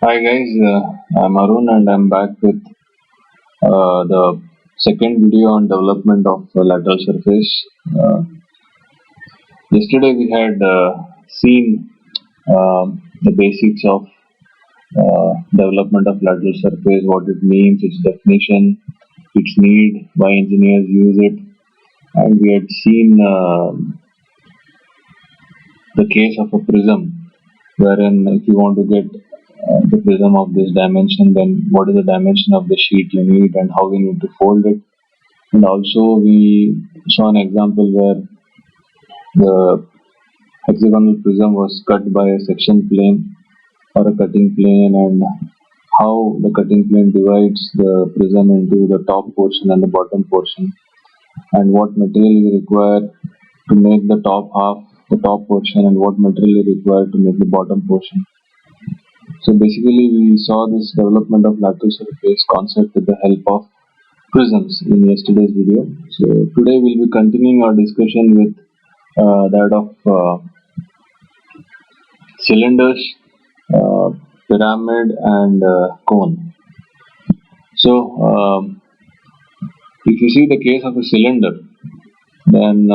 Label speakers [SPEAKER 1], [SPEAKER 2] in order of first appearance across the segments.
[SPEAKER 1] Hi guys, I'm Arun and I'm back with the second video on development of lateral surface. Yesterday we had seen the basics of development of lateral surface, what it means, its definition, its need, why engineers use it, and we had seen the case of a prism, wherein if you want to get the prism of this dimension, then what is the dimension of the sheet you need and how we need to fold it. And also we saw an example where the hexagonal prism was cut by a section plane or a cutting plane, and how the cutting plane divides the prism into the top portion and the bottom portion, and what material we require to make the top half the top portion and what material is required to make the bottom portion. So basically we saw this development of lateral surface concept with the help of prisms in yesterday's video. So today we'll be continuing our discussion with that of cylinders, pyramid, and cone. So if you see the case of a cylinder, then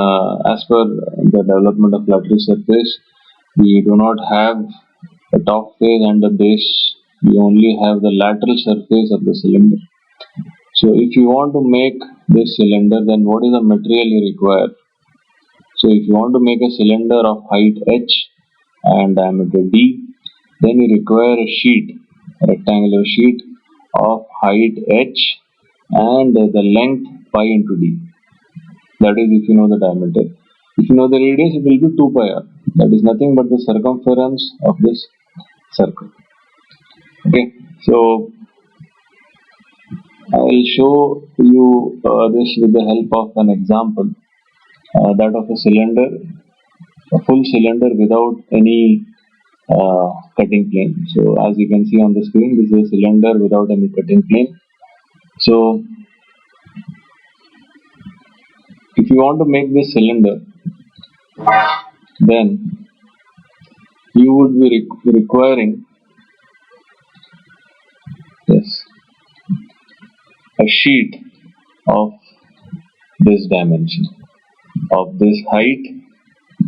[SPEAKER 1] as per the development of lateral surface, we do not have a top face and a base. We only have the lateral surface of the cylinder. So if you want to make this cylinder, then what is the material you require? So if you want to make a cylinder of height h and diameter d, then you require a sheet, a rectangular sheet of height h and the length pi into d. That is if you know the diameter. If you know the radius, it will be 2 pi r. That is nothing but the circumference of this circle. Okay, so I will show you this with the help of an example, that of a cylinder, a full cylinder without any cutting plane. So as you can see on the screen, this is a cylinder without any cutting plane. So if you want to make this cylinder, then you would be requiring, yes, a sheet of this dimension, of this height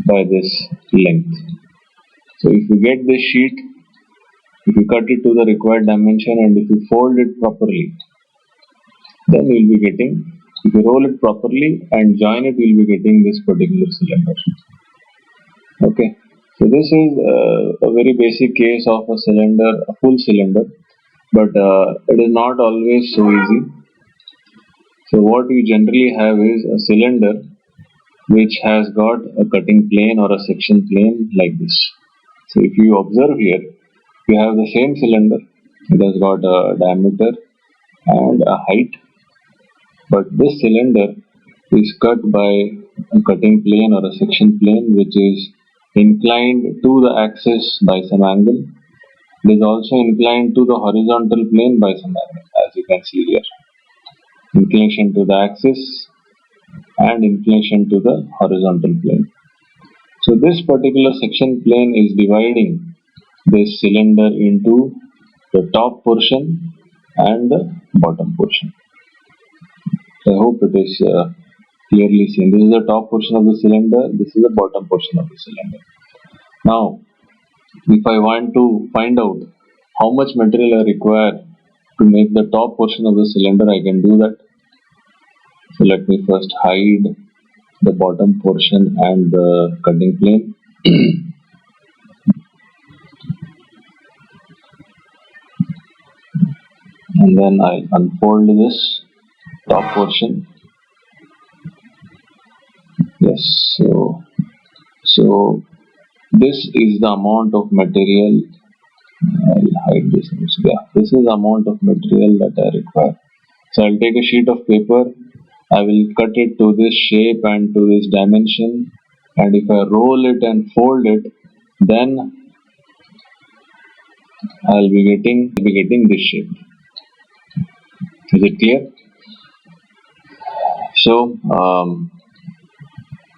[SPEAKER 1] by this length. So if you get this sheet, if you cut it to the required dimension and if you fold it properly, then you will be getting, if you roll it properly and join it, you will be getting this particular cylinder. Okay, so this is a very basic case of a cylinder, a full cylinder, but it is not always so easy. So what we generally have is a cylinder which has got a cutting plane or a section plane like this. So if you observe here, you have the same cylinder. It has got a diameter and a height, but this cylinder is cut by a cutting plane or a section plane which is inclined to the axis by some angle. It is also inclined to the horizontal plane by some angle, as you can see here. Inclination to the axis and inclination to the horizontal plane. So this particular section plane is dividing this cylinder into the top portion and the bottom portion. I hope it is clearly seen. This is the top portion of the cylinder, this is the bottom portion of the cylinder. Now, if I want to find out how much material I require to make the top portion of the cylinder, I can do that. So let me first hide the bottom portion and the cutting plane. And then I unfold this top portion. Yes, so this is the amount of material. I'll hide this. Yeah, this is the amount of material that I require. So I'll take a sheet of paper. I will cut it to this shape and to this dimension, and if I roll it and fold it, then I'll be getting this shape. Is it clear? So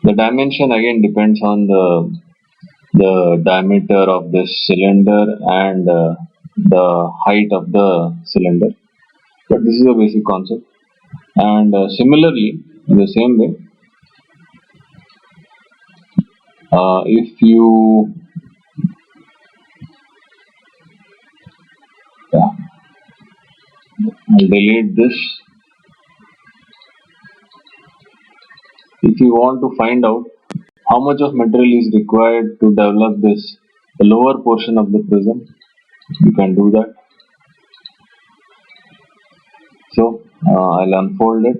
[SPEAKER 1] the dimension again depends on the diameter of this cylinder and the height of the cylinder. But this is a basic concept. And similarly, in the same way, if you I'll delete this. If you want to find out how much of material is required to develop this, the lower portion of the prism, you can do that. So I'll unfold it.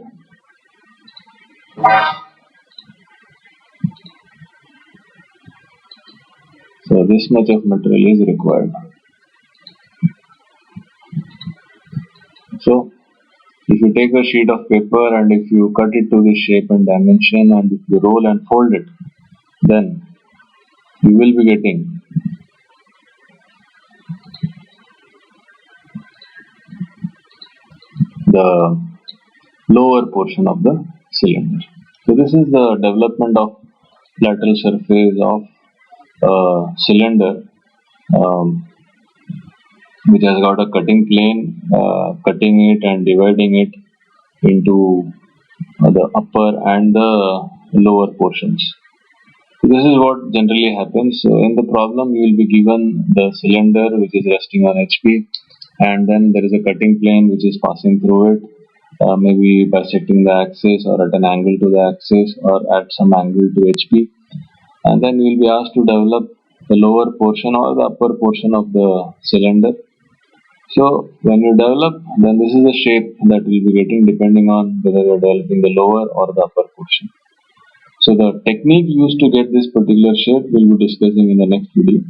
[SPEAKER 1] So this much of material is required. So if you take a sheet of paper and if you cut it to this shape and dimension and if you roll and fold it, then you will be getting the lower portion of the cylinder. So this is the development of lateral surface of a cylinder, um, which has got a cutting plane, cutting it and dividing it into the upper and the lower portions. So this is what generally happens. So in the problem, you will be given the cylinder which is resting on HP, and then there is a cutting plane which is passing through it, maybe bisecting the axis or at an angle to the axis or at some angle to HP, and then you will be asked to develop the lower portion or the upper portion of the cylinder. So when you develop, then this is the shape that we will be getting depending on whether you are developing the lower or the upper portion. So the technique used to get this particular shape we'll be discussing in the next video.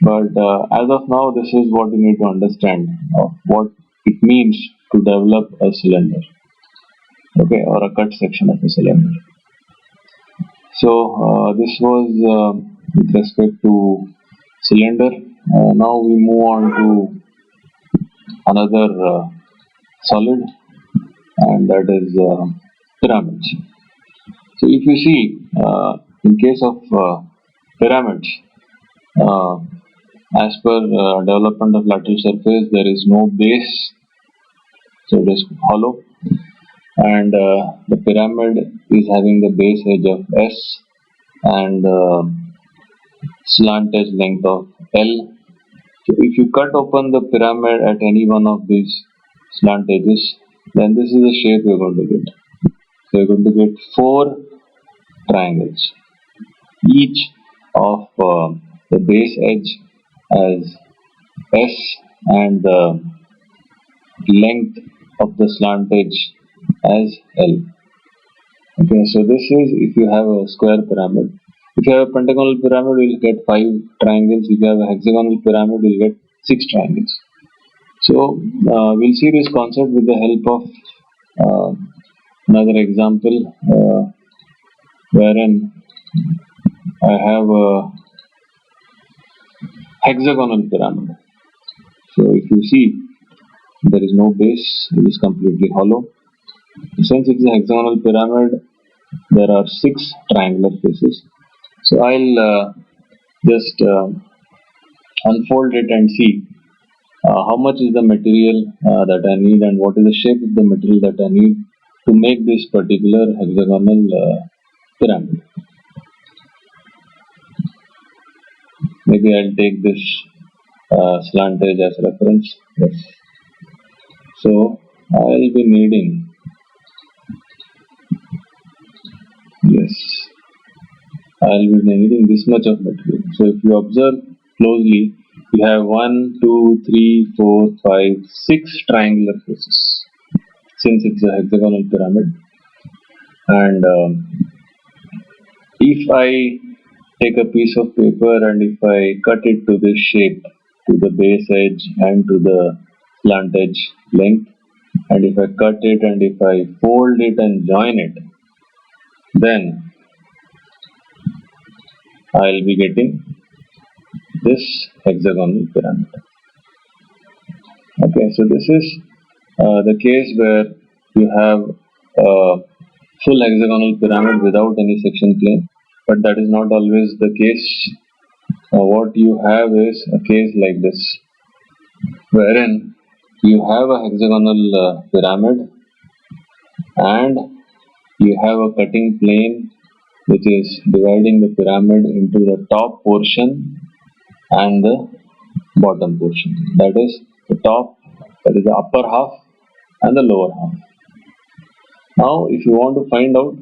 [SPEAKER 1] But as of now, this is what you need to understand of what it means to develop a cylinder, okay, or a cut section of a cylinder. So this was with respect to cylinder. Now we move on to another solid, and that is pyramids. So if you see, in case of pyramids, uh, as per development of lateral surface, there is no base, so it is hollow, and the pyramid is having the base edge of S and slant edge length of L. So if you cut open the pyramid at any one of these slant edges, then this is the shape you're going to get. So you're going to get four triangles, each of the base edge as S and the length of the slant edge as L. Okay, so this is if you have a square pyramid. If you have a pentagonal pyramid, you will get 5 triangles. If you have a hexagonal pyramid, you will get 6 triangles. So we'll see this concept with the help of another example, wherein I have a hexagonal pyramid. So if you see, there is no base, it is completely hollow. Since it is a hexagonal pyramid, there are 6 triangular faces. So I'll just unfold it and see how much is the material that I need and what is the shape of the material that I need to make this particular hexagonal pyramid. Maybe I'll take this slant edge as reference. Yes. So I'll be needing, yes, I'll be needing this much of material. So if you observe closely, you have 1, 2, 3, 4, 5, 6 triangular faces, since it's a hexagonal pyramid. And if I take a piece of paper and if I cut it to this shape, to the base edge and to the slant edge length, and if I cut it and if I fold it and join it, then I'll be getting this hexagonal pyramid. Okay, so this is the case where you have a full hexagonal pyramid without any section plane, but that is not always the case. What you have is a case like this. wherein you have a hexagonal pyramid and you have a cutting plane which is dividing the pyramid into the top portion and the bottom portion. That is the top, that is the upper half and the lower half. Now, if you want to find out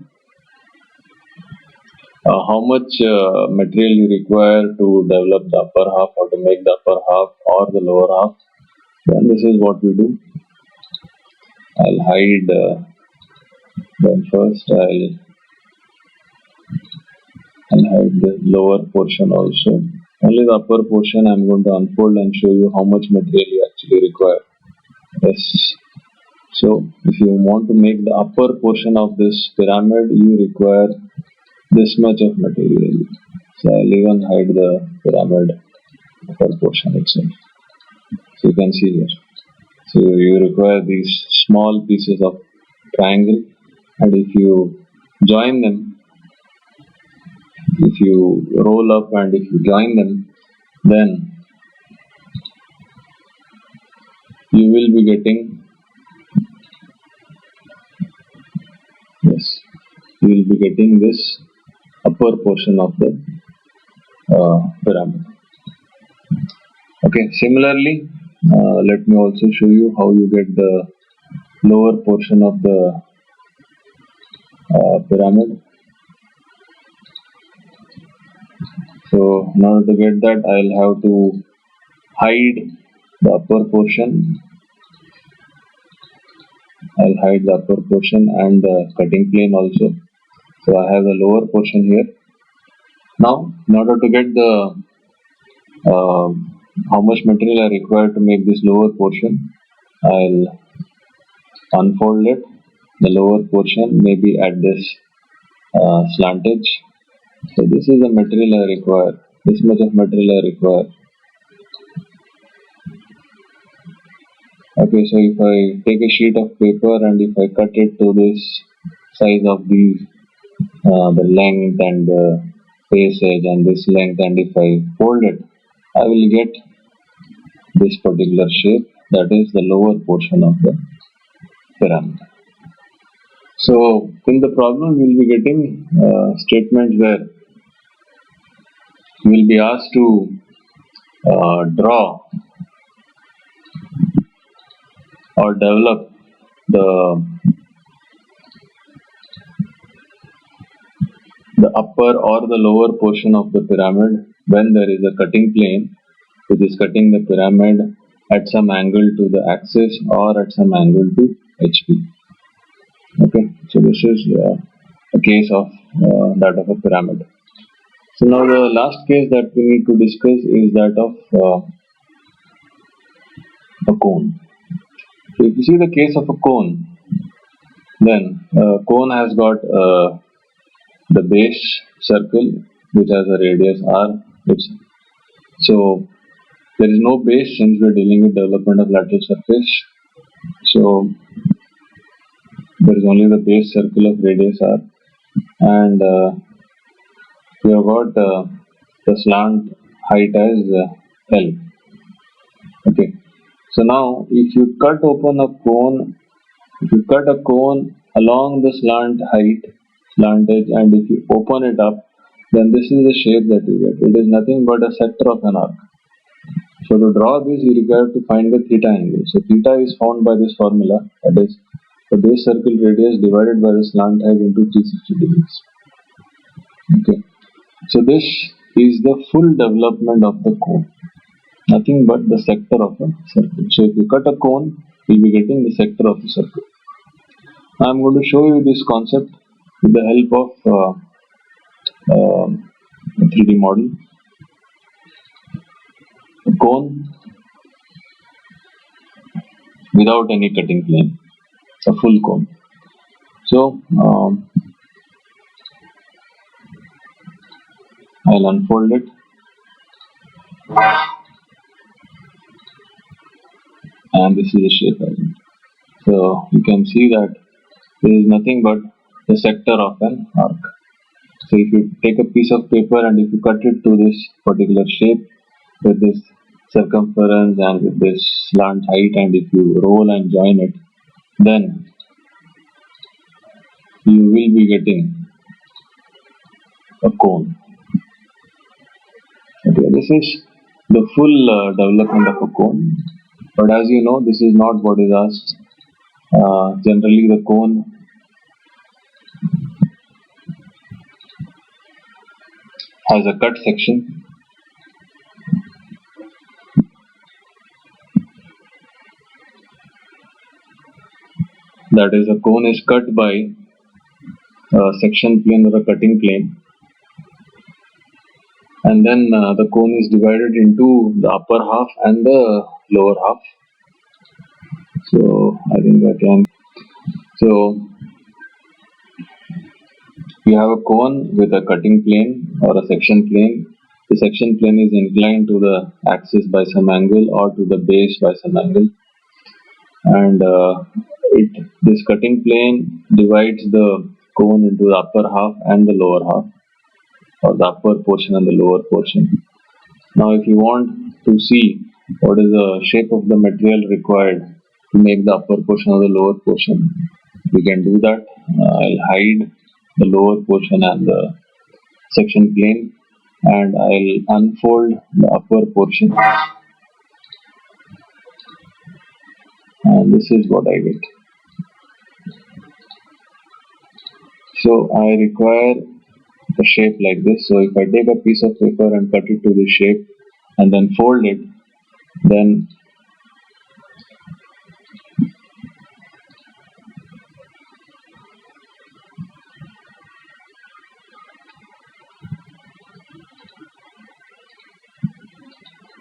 [SPEAKER 1] how much material you require to develop the upper half or to make the upper half or the lower half, then this is what we do. I'll hide then first I'll hide the lower portion also. Only the upper portion I'm going to unfold and show you how much material you actually require. Yes. So if you want to make the upper portion of this pyramid, you require this much of material. So I'll even hide the pyramid upper portion itself. So you can see here. So you require these small pieces of triangle, and if you join them, if you roll up and if you join them, then you will be getting, yes, you will be getting this upper portion of the pyramid. Okay, similarly, let me also show you how you get the lower portion of the pyramid. So in order to get that, I'll have to hide the upper portion. I'll hide the upper portion and the cutting plane also. So I have the lower portion here. Now, in order to get the how much material I require to make this lower portion, I'll unfold it. The lower portion may be at this slantage. So this is the material I require. This much of material I require. Okay, so if I take a sheet of paper and if I cut it to this size of the length and the face edge and this length, and if I fold it, I will get this particular shape, that is the lower portion of the pyramid. So in the problem we will be getting statements where we will be asked to draw or develop the upper or the lower portion of the pyramid when there is a cutting plane which is cutting the pyramid at some angle to the axis or at some angle to HP. Okay, so this is a case of that of a pyramid. So now the last case that we need to discuss is that of a cone. So if you see the case of a cone, then cone has got the base circle which has a radius r. So there is no base since we are dealing with development of lateral surface. So there is only the base circle of radius r, and we have got the slant height as L. Okay. So now if you cut open a cone, if you cut a cone along the slant edge, and if you open it up, then this is the shape that you get. It is nothing but a sector of an arc. So to draw this, you require to find the theta angle. So theta is found by this formula, that is the base circle radius divided by the slant height into 360 degrees. Okay. So this is the full development of the cone. Nothing but the sector of a circle. So if you cut a cone, you will be getting the sector of a circle. I am going to show you this concept with the help of a 3D model. A cone without any cutting plane, a full cone. So I'll unfold it. And this is the shape element. So you can see that there is nothing but the sector of an arc. So if you take a piece of paper and if you cut it to this particular shape with this circumference and with this slant height, and if you roll and join it, then you will be getting a cone. Okay, this is the full development of a cone, but as you know, this is not what is asked. Generally the cone has a cut section, that is, a cone is cut by a section plane or a cutting plane, and then the cone is divided into the upper half and the lower half. So I think I can. So you have a cone with a cutting plane or a section plane. The section plane is inclined to the axis by some angle or to the base by some angle, and this cutting plane divides the cone into the upper half and the lower half, or the upper portion and the lower portion. Now if you want to see what is the shape of the material required to make the upper portion or the lower portion, we can do that. I'll hide the lower portion and the section plane, and I'll unfold the upper portion, and this is what I get. So I require a shape like this. So if I take a piece of paper and cut it to this shape and then fold it, then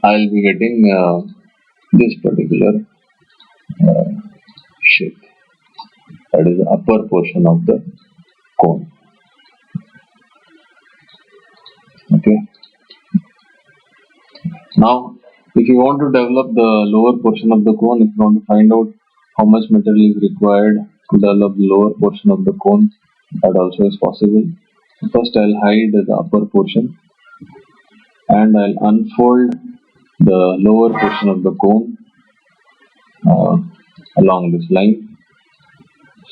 [SPEAKER 1] I'll be getting this particular shape, that is the upper portion of the cone. Okay. Now if you want to develop the lower portion of the cone, if you want to find out how much material is required to develop the lower portion of the cone, that also is possible. First I'll hide the upper portion, and I'll unfold the lower portion of the cone along this line.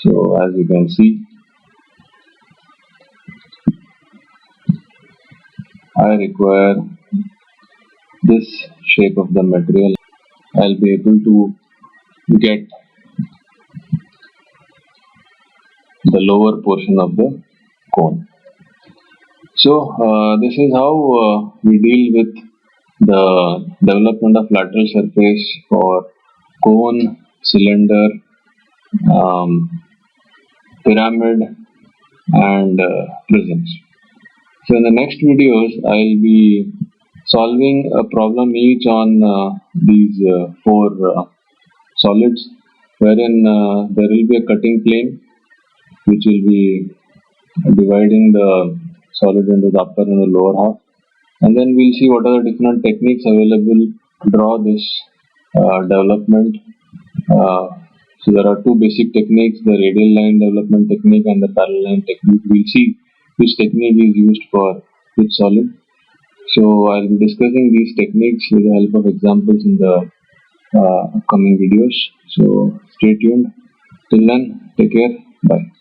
[SPEAKER 1] So as you can see, I require this shape of the material. I'll be able to get the lower portion of the cone. So this is how we deal with the development of lateral surface for cone, cylinder, pyramid, and prisms. So in the next videos, I'll be solving a problem each on these four solids, wherein there will be a cutting plane which will be dividing the solid into the upper and the lower half, and then we'll see what are the different techniques available to draw this development. So there are two basic techniques, the radial line development technique and the parallel line technique. We'll see which technique is used for which solid. So I'll be discussing these techniques with the help of examples in the upcoming videos. So stay tuned. Till then, take care. Bye.